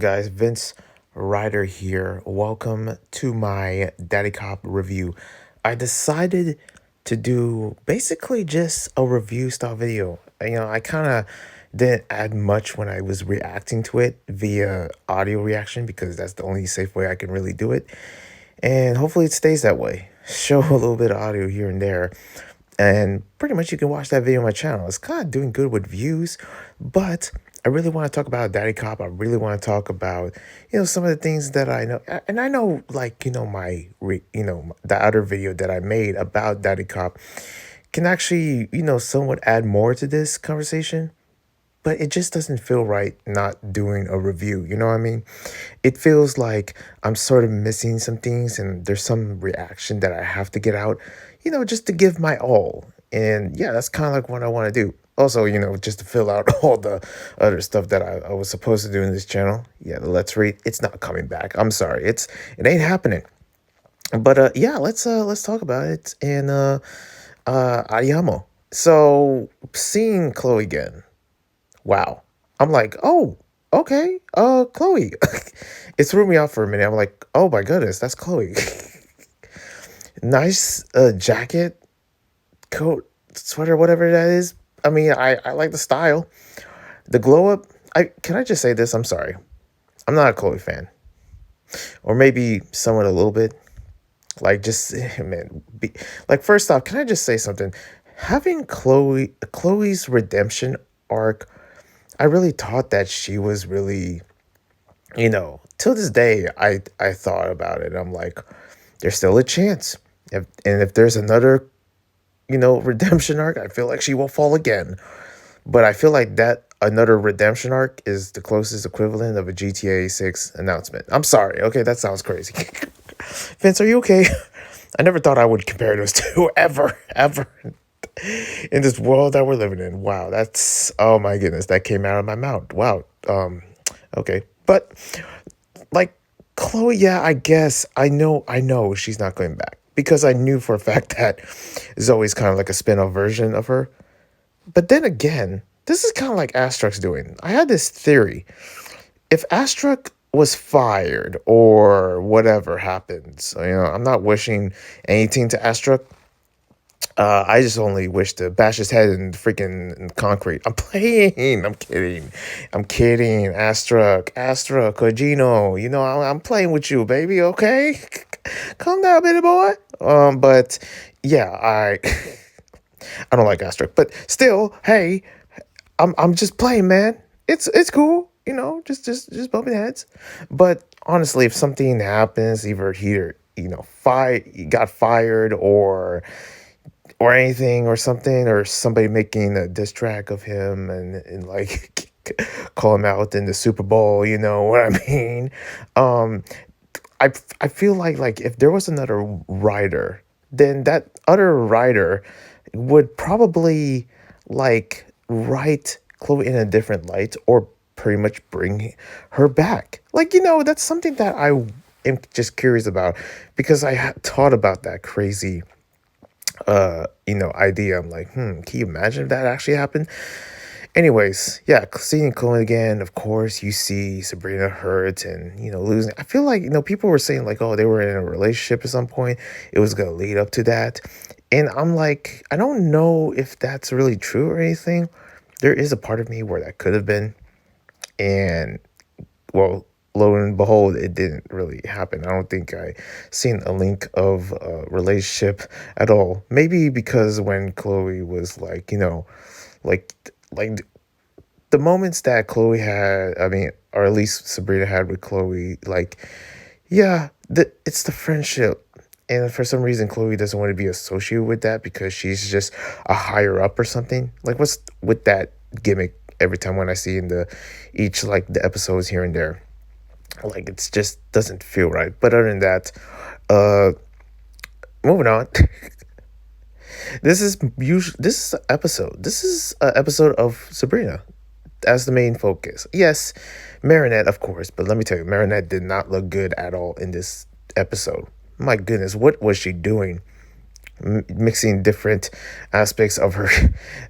Guys, Vince Ryder here. Welcome to my Daddycop review. I decided to do basically just a review style video. I kind of didn't add much when I was reacting to it via audio reaction because that's the only safe way I can really do it. And hopefully it stays that way. Show a little bit of audio here and there. And pretty much you can watch that video on my channel. It's kind of doing good with views, but I really want to talk about Daddycop. I really want to talk about, some of the things that I know. And I know, like, the other video that I made about Daddycop can actually, somewhat add more to this conversation. But it just doesn't feel right not doing a review. You know what I mean? It feels like I'm sort of missing some things and there's some reaction that I have to get out, just to give my all. And yeah, that's kind of like what I want to do. Also, just to fill out all the other stuff that I was supposed to do in this channel. Yeah, the Let's Read, it's not coming back. I'm sorry. It ain't happening. But yeah, let's talk about it. And Ariamo. So seeing Chloe again. Wow. I'm like, oh, okay, Chloe. It threw me off for a minute. I'm like, oh my goodness, that's Chloe. Nice jacket, coat, sweater, whatever that is. I mean, I like the style. The glow up. Can I just say this? I'm sorry. I'm not a Chloe fan. Or maybe somewhat a little bit. Like just man, like first off, can I just say something? Having Chloe's redemption arc, I really thought that she was really, till this day, I thought about it. I'm like, there's still a chance. If there's another, redemption arc, I feel like she will fall again. But I feel like that another redemption arc is the closest equivalent of a GTA 6 announcement. I'm sorry. Okay, that sounds crazy. Vince, are you okay? I never thought I would compare those two ever, ever in this world that we're living in. Wow, that's, oh my goodness, that came out of my mouth. Wow. Okay. But like Chloe, yeah, I guess I know she's not going back because I knew for a fact that Zoe's kind of like a spin-off version of her. But then again, this is kind of like Astruck's doing. I had this theory. If Astruck was fired or whatever happens, I'm not wishing anything to Astruck. I just only wish to bash his head in freaking concrete. I'm playing. I'm kidding. I'm kidding. Astra, Cogino. I'm playing with you, baby. Okay, calm down, baby boy. But yeah, I don't like Astra, but still, hey, I'm just playing, man. It's cool. Just bumping heads. But honestly, if something happens, either he got fired or anything or something, or somebody making a diss track of him and like call him out in the Super Bowl, you know what I mean? Um, I feel like if there was another writer, then that other writer would probably like write Chloe in a different light or pretty much bring her back. Like, that's something that I am just curious about because I had thought about that crazy idea. I'm like, can you imagine if that actually happened? Anyways, yeah, seeing Chloe again, of course, you see Sabrina hurt and, losing. I feel like, people were saying like, oh, they were in a relationship at some point. It was going to lead up to that. And I'm like, I don't know if that's really true or anything. There is a part of me where that could have been. And, well, lo and behold, it didn't really happen. I don't think I seen a link of a relationship at all. Maybe because when Chloe was like, like like the moments that Chloe had, I mean, or at least Sabrina had with Chloe, like, yeah, it's the friendship. And for some reason, Chloe doesn't want to be associated with that because she's just a higher up or something. Like, what's with that gimmick every time when I see in the episodes here and there? Like, it's just doesn't feel right. But other than that, uh, moving on. This is an episode. This is an episode of Sabrina as the main focus. Yes, Marinette, of course, but let me tell you, Marinette did not look good at all in this episode. My goodness, what was she doing? mixing different aspects of her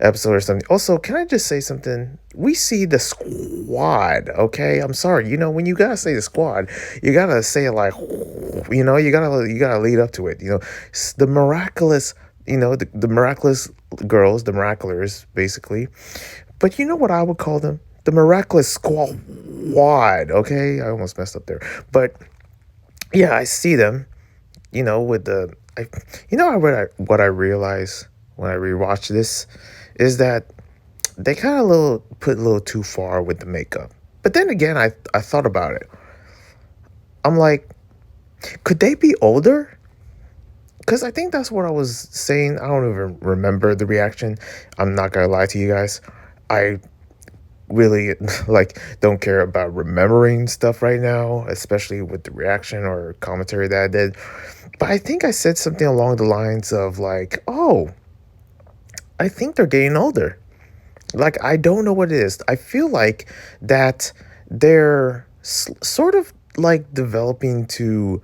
episode or something. Also, can I just say something? We see the squad, okay? I'm sorry. When you gotta say the squad, you gotta say it like, you gotta lead up to it. The miraculous, the miraculous girls, the miraculous, basically. But you know what I would call them? The miraculous squad, okay? I almost messed up there. But yeah, I see them, with what I realize when I rewatch this is that they kind of put a little too far with the makeup. But then again, I thought about it. I'm like, could they be older? Because I think that's what I was saying. I don't even remember the reaction. I'm not gonna lie to you guys. I really don't care about remembering stuff right now, especially with the reaction or commentary that I did. But I think I said something along the lines of like, oh, I think they're getting older. Like, I don't know what it is. I feel like that they're sort of like developing to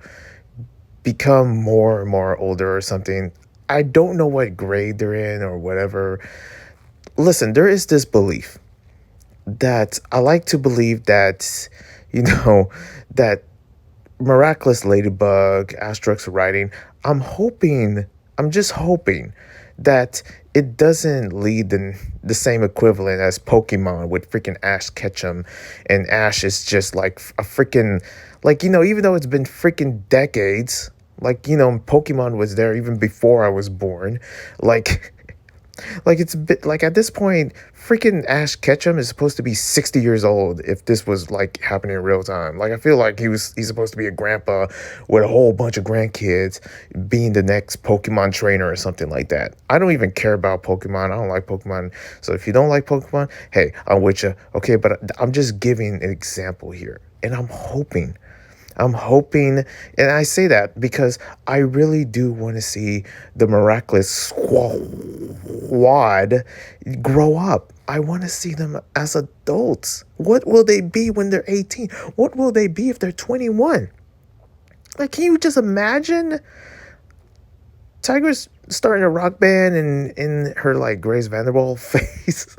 become more and more older or something. I don't know what grade they're in or whatever. Listen, there is this belief that I like to believe that, that Miraculous Ladybug, Asterix writing, I'm just hoping that it doesn't lead the same equivalent as Pokemon with freaking Ash Ketchum, and Ash is just like a freaking, even though it's been freaking decades, Pokemon was there even before I was born, like, it's a bit like at this point, freaking Ash Ketchum is supposed to be 60 years old if this was like happening in real time. Like, I feel like he's supposed to be a grandpa with a whole bunch of grandkids being the next Pokemon trainer or something like that. I don't even care about Pokemon. I don't like Pokemon. So if you don't like Pokemon, hey, I'm with you. Okay, but I'm just giving an example here. And I'm hoping, and I say that because I really do want to see the Miraculous Squad grow up. I want to see them as adults. What will they be when they're 18? What will they be if they're 21? Like, can you just imagine Tiger's starting a rock band and in her, like, Grace Vanderbilt face?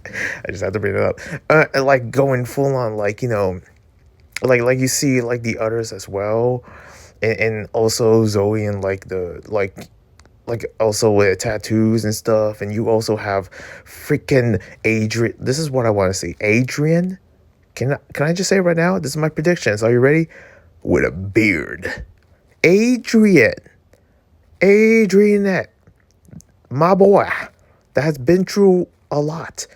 I just had to bring it up. Like, going full on, like you see like the others as well, and also Zoe and like the like also with tattoos and stuff, and you also have freaking Adrian. This is what I want to see. Adrian, can I just say it right now? This is my predictions. Are you ready? With a beard. Adrianette, my boy, that has been through a lot.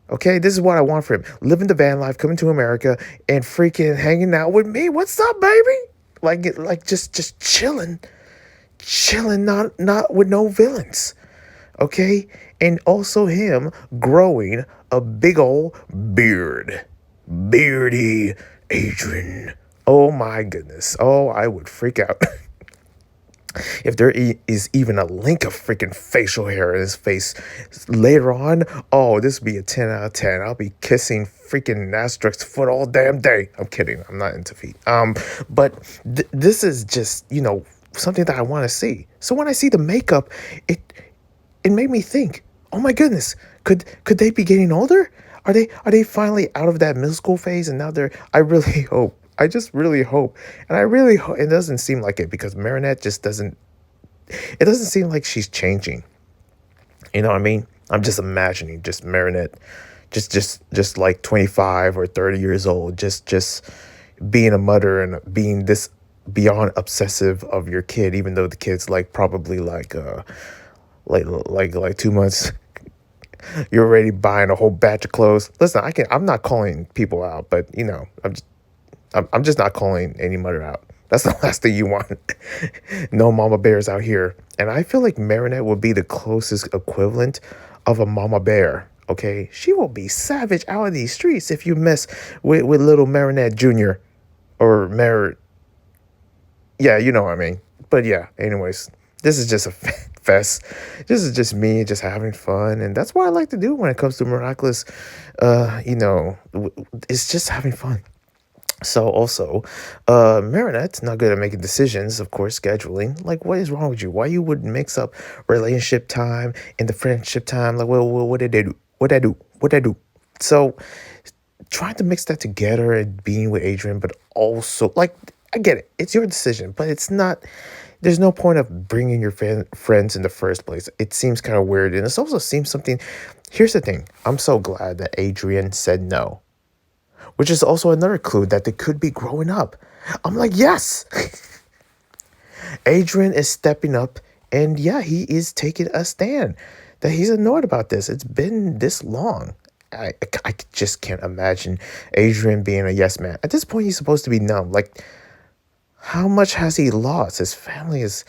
Okay, this is what I want for him. Living the van life, coming to America, and freaking hanging out with me. What's up, baby? Like just chilling, not with no villains. Okay, and also him growing a big old beardy Adrian. Oh my goodness. Oh, I would freak out. If there is even a link of freaking facial hair in his face later on, oh, this would be a 10 out of 10. I'll be kissing freaking Asterix foot all damn day. I'm kidding. I'm not into feet. But this is just, something that I want to see. So when I see the makeup, it made me think, oh my goodness, could they be getting older? Are they finally out of that middle school phase and now I really hope. I just really hope, and I really hope it doesn't seem like it because Marinette just doesn't. It doesn't seem like she's changing. You know what I mean? I'm just imagining just Marinette, just like 25 or 30 years old, just being a mother and being this beyond obsessive of your kid, even though the kid's like probably like 2 months. You're already buying a whole batch of clothes. Listen, I'm not calling people out, but I'm just not calling any mother out. That's the last thing you want. No mama bears out here. And I feel like Marinette will be the closest equivalent of a mama bear. Okay? She will be savage out of these streets if you mess with little Marinette Jr. or Yeah, you know what I mean. But yeah, anyways, this is just a fest. This is just me just having fun. And that's what I like to do when it comes to Miraculous. It's just having fun. So also, Marinette's not good at making decisions, of course, scheduling. Like, what is wrong with you? Why you would mix up relationship time and the friendship time? Like, well what did they do? What did I do? What did I do? So trying to mix that together and being with Adrian, but also like I get it, it's your decision, but it's not. There's no point of bringing your friends in the first place. It seems kind of weird, and it also seems something. Here's the thing: I'm so glad that Adrian said no, which is also another clue that they could be growing up. I'm like, yes, Adrian is stepping up, and yeah, he is taking a stand. That he's annoyed about this. It's been this long. I just can't imagine Adrian being a yes man. At this point, he's supposed to be numb. Like, how much has he lost? His family is,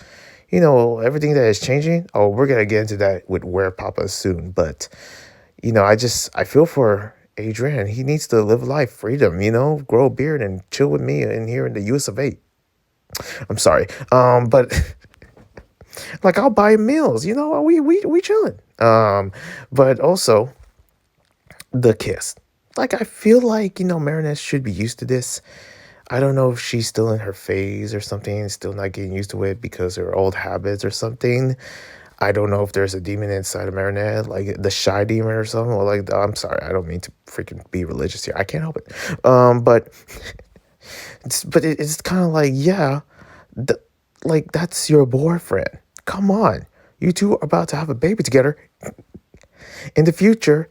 everything that is changing. Oh, we're gonna get into that with Where Papa soon. But, I feel for Adrian. He needs to live life, freedom, grow a beard and chill with me in here in the US of A. I'm sorry. But like I'll buy him meals, we chilling. But also the kiss. Like I feel like, Marinette should be used to this. I don't know if she's still in her phase or something, still not getting used to it because of her old habits or something. I don't know if there's a demon inside of Marinette, like the shy demon or something. Or like, I'm sorry, I don't mean to freaking be religious here. I can't help it. But it's kind of like, yeah, th- like that's your boyfriend. Come on, you two are about to have a baby together in the future,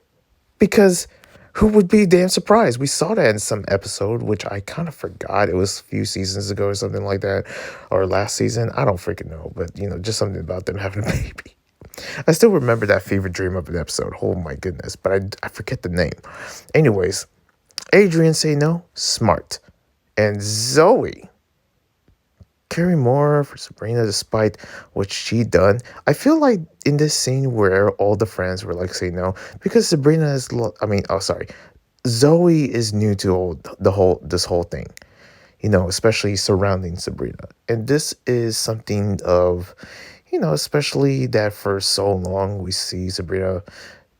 because who would be damn surprised? We saw that in some episode, which I kind of forgot. It was a few seasons ago or something like that, or last season. I don't freaking know, but just something about them having a baby. I still remember that fever dream of an episode. Oh my goodness, but I forget the name. Anyways, Adrian say no, smart, and Zoe carry more for Sabrina despite what she done. I feel like in this scene where all the friends were like say no, because Sabrina is sorry. Zoe is new to this whole thing, especially surrounding Sabrina. And this is something of, especially that for so long we see Sabrina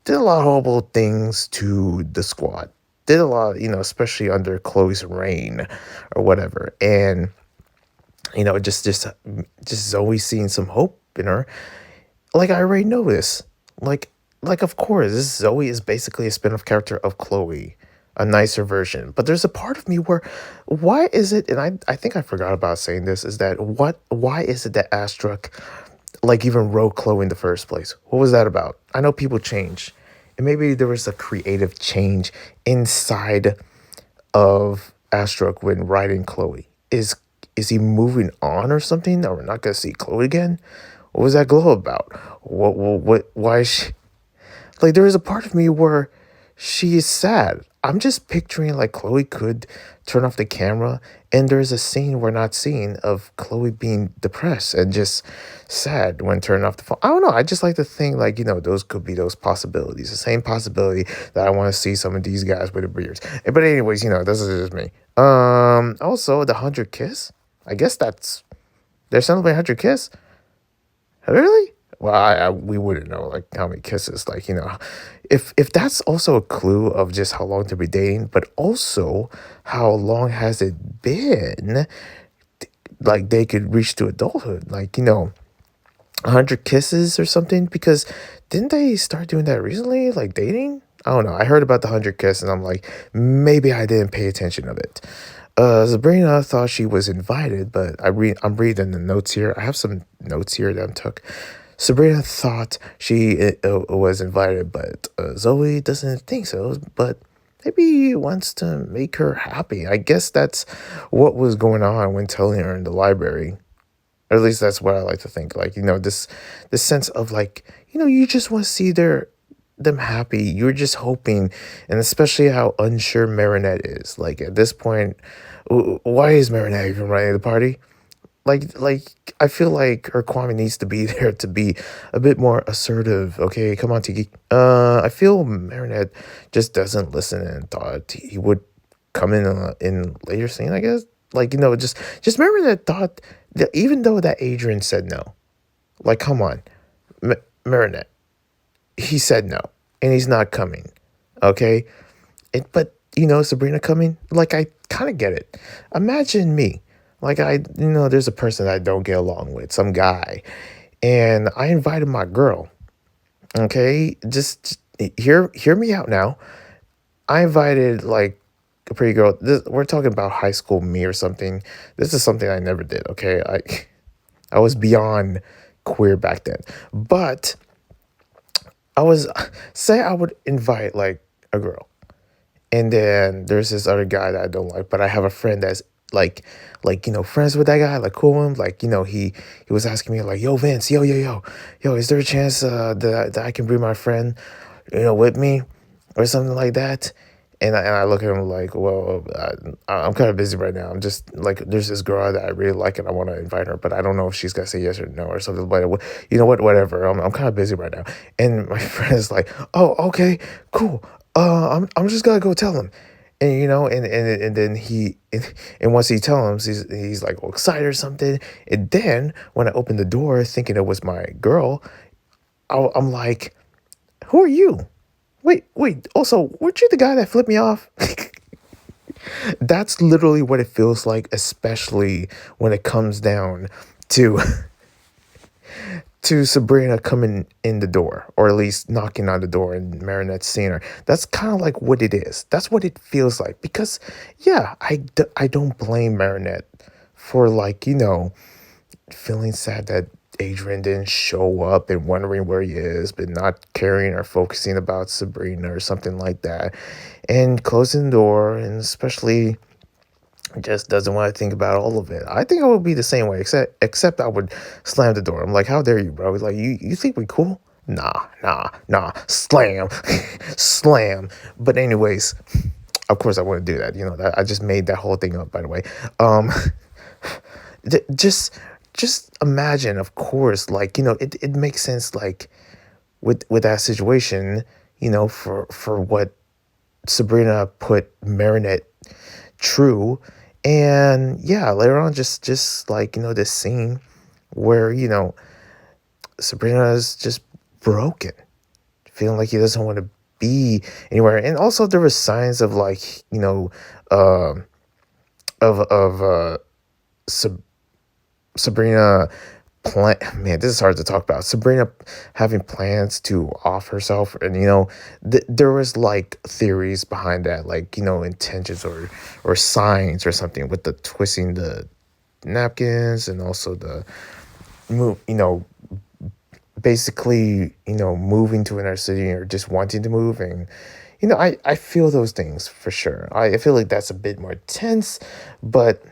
did a lot of horrible things to the squad. Did a lot, especially under Chloe's reign or whatever. And just Zoe seeing some hope in her. Like I already know this. Like of course, this Zoe is basically a spin-off character of Chloe, a nicer version. But there's a part of me where, why is it? And I think I forgot about saying this. Is that what? Why is it that Astruck, like even wrote Chloe in the first place? What was that about? I know people change, and maybe there was a creative change inside of Astruck when writing Chloe. Is he moving on or something? Or we're not gonna see Chloe again? What was that glow about? Why is she like? There is a part of me where she is sad. I'm just picturing like Chloe could turn off the camera, and there's a scene we're not seeing of Chloe being depressed and just sad when turning off the phone. I don't know. I just like to think like those could be those possibilities. The same possibility that I want to see some of these guys with the beards. But anyways, this is just me. Also the 100 kiss. I guess they're celebrating 100 kiss. Really? Well, we wouldn't know like how many kisses. Like if that's also a clue of just how long they've been dating, but also how long has it been? Like they could reach to adulthood. Like 100 kisses or something. Because didn't they start doing that recently? Like dating? I don't know. I heard about the 100 kiss, and I'm like, maybe I didn't pay attention of it. Sabrina thought she was invited, but I'm reading the notes here. I have some notes here that I took. Sabrina thought she was invited, but Zoe doesn't think so. But maybe he wants to make her happy. I guess that's what was going on when telling her in the library. Or at least that's what I like to think. Like, this sense of like, you just want to see them happy. You're just hoping, and especially how unsure Marinette is. Like at this point, why is Marinette even running the party? Like I feel like her Kwame needs to be there to be a bit more assertive. Okay, come on, Tiki. I feel Marinette just doesn't listen and thought he would come in later scene. I guess just Marinette thought that even though that Adrian said no, like come on, Marinette, he said no, and he's not coming. Okay, but Sabrina coming. Like, I kind of get it. Imagine me. Like, there's a person I don't get along with, some guy, and I invited my girl. Okay, just hear me out now. I invited like a pretty girl. We're talking about high school me or something. This is something I never did. Okay, I was beyond queer back then, but I was say I would invite like a girl. And then there's this other guy that I don't like, but I have a friend that's like friends with that guy, like cool with him. Like, he was asking me like, yo, Vince, yo, is there a chance that I can bring my friend, with me or something like that? And I look at him like, well, I'm kind of busy right now. I'm just like, there's this girl that I really like and I want to invite her, but I don't know if she's gonna say yes or no or something. But you know what, whatever. I'm kind of busy right now. And my friend is like, oh, okay, cool. I'm just gonna go tell him. And and then and once he tells him, he's like all excited or something. And then when I opened the door thinking it was my girl, I'm like, who are you? Wait. Also, weren't you the guy that flipped me off? That's literally what it feels like, especially when it comes down to to Sabrina coming in the door, or at least knocking on the door, and Marinette seeing her. That's kind of like what it is. That's what it feels like. Because, yeah, I don't blame Marinette for, like, feeling sad that Adrian didn't show up and wondering where he is, but not caring or focusing about Sabrina or something like that. And closing the door, and especially just doesn't want to think about all of it. I think I would be the same way, except I would slam the door. I'm like, how dare you, bro? He's like, you think we cool? Nah. Slam. Slam. But anyways, of course I wouldn't do that. That I just made that whole thing up, by the way. Um just imagine, of course, like, it makes sense, like, with that situation, for what Sabrina put Marinette true. And yeah, later on, just like, this scene where, Sabrina is just broken, feeling like he doesn't want to be anywhere. And also there was signs of, like, um of Sab- Sabrina plan man, this is hard to talk about. Sabrina having plans to off herself, and there was like theories behind that, like, intentions or signs or something, with the twisting the napkins, and also the move, basically, moving to another city, or just wanting to move. And I feel those things for sure. I feel like that's a bit more tense, but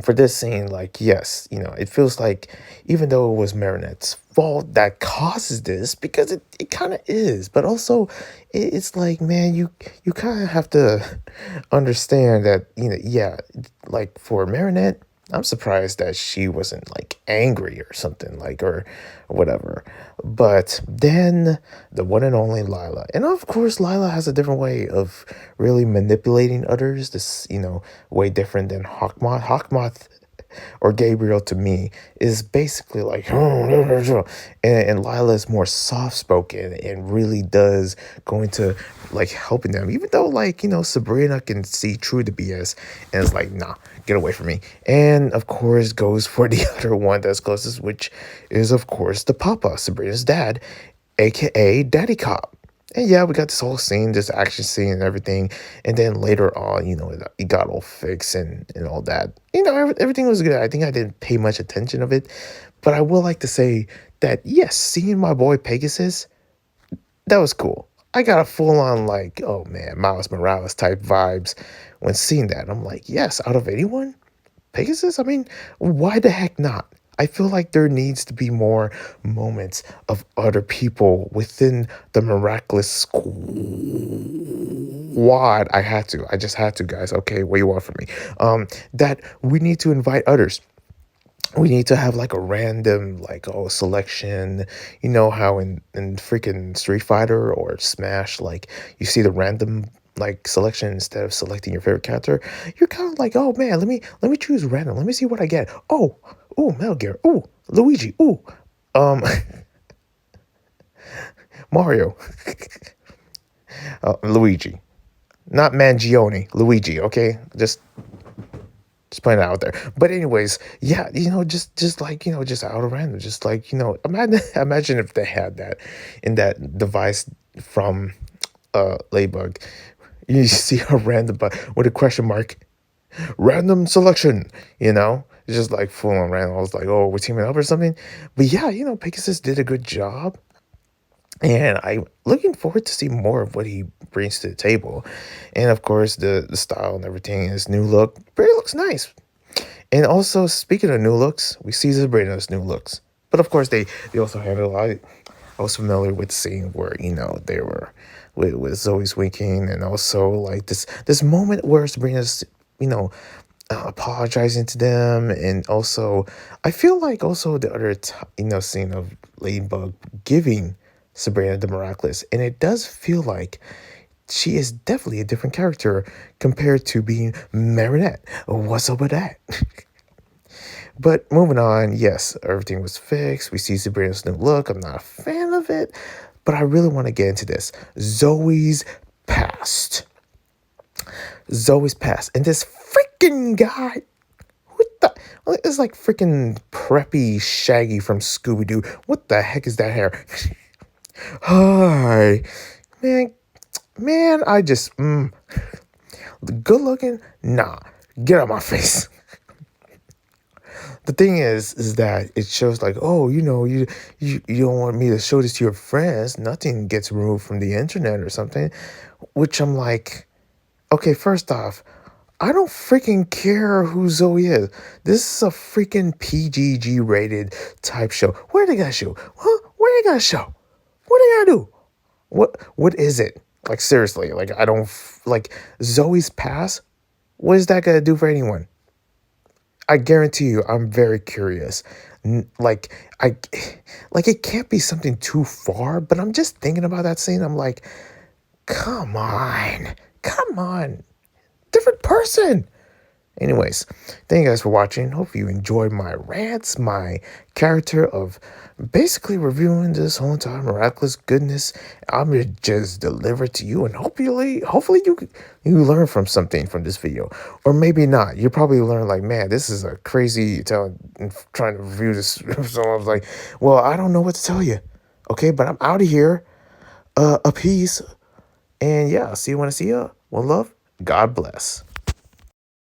for this scene, like, yes, it feels like, even though it was Marinette's fault that causes this, because it kind of is, but also it's like, man, you kind of have to understand that, yeah, like, for Marinette, I'm surprised that she wasn't like angry or something, like, or whatever. But then the one and only Lila, and of course Lila has a different way of really manipulating others. This, way different than Hawkmoth. Hawkmoth, or Gabriel, to me, is basically like, and Lila is more soft spoken and really does go into, like, helping them, even though, like, Sabrina can see through the BS and is like, nah, get away from me. And of course goes for the other one that's closest, which is, of course, the papa, Sabrina's dad, aka Daddycop. And yeah, we got this whole scene, this action scene and everything. And then later on, it got all fixed and all that. Everything was good. I think I didn't pay much attention of it. But I will like to say that, yes, seeing my boy Pegasus, that was cool. I got a full on, like, oh man, Miles Morales type vibes when seeing that. I'm like, yes, out of anyone, Pegasus? I mean, why the heck not? I feel like there needs to be more moments of other people within the Miraculous Squad. I just had to, guys. Okay, what do you want from me? That we need to invite others. We need to have like a random, like, oh, selection. You know how in freaking Street Fighter or Smash, like, you see the random, like, selection instead of selecting your favorite character. You're kind of like, oh man, let me choose random. Let me see what I get. Oh, Metal Gear. Oh, Luigi. Oh, um, Mario. Luigi. not Mangione, Luigi. Okay, just putting it out there. But anyways, yeah, just like just out of random, just like imagine imagine if they had that in that device from Ladybug. You see a random but with a question mark, random selection. It's just like full on random. I was like, oh, we're teaming up or something. But yeah, Pegasus did a good job. And I'm looking forward to see more of what he brings to the table. And of course, the style and everything, his new look, really looks nice. And also, speaking of new looks, we see Sabrina's new looks. But of course, they also handle a lot. I was familiar with the scene where they were with Zoe's winking, and also like this moment where Sabrina's you know apologizing to them, and also I feel like also the other scene of Ladybug giving Sabrina the Miraculous, and it does feel like she is definitely a different character compared to being Marinette. What's up with that? But moving on, yes, everything was fixed. We see Sabrina's new look. I'm not a fan of it, but I really want to get into this. Zoe's past. Zoe's past. And this freaking guy, what the? It's like freaking preppy Shaggy from Scooby Doo. What the heck is that hair? Hi. Man, I just, good looking? Nah, get out of my face. The thing is that it shows like, oh, you don't want me to show this to your friends. Nothing gets removed from the internet or something. Which I'm like, okay, first off, I don't freaking care who Zoe is. This is a freaking PGG rated type show. Where they got show? Huh? Where they got show? What they gotta do? What is it? Like seriously, like I don't like Zoe's past. What is that gonna do for anyone? I guarantee you, I'm very curious. Like like it can't be something too far, but I'm just thinking about that scene. I'm like, come on, different person. Anyways, thank you guys for watching. Hope you enjoyed my rants, my character of basically reviewing this whole entire miraculous goodness. I'm gonna just deliver to you, and hopefully you learn from something from this video, or maybe not. You probably learn like, man, this is a crazy trying to review this. So I was like, well, I don't know what to tell you. Okay, but I'm out of here. A peace, and yeah, I'll see you when I see you. One love. God bless.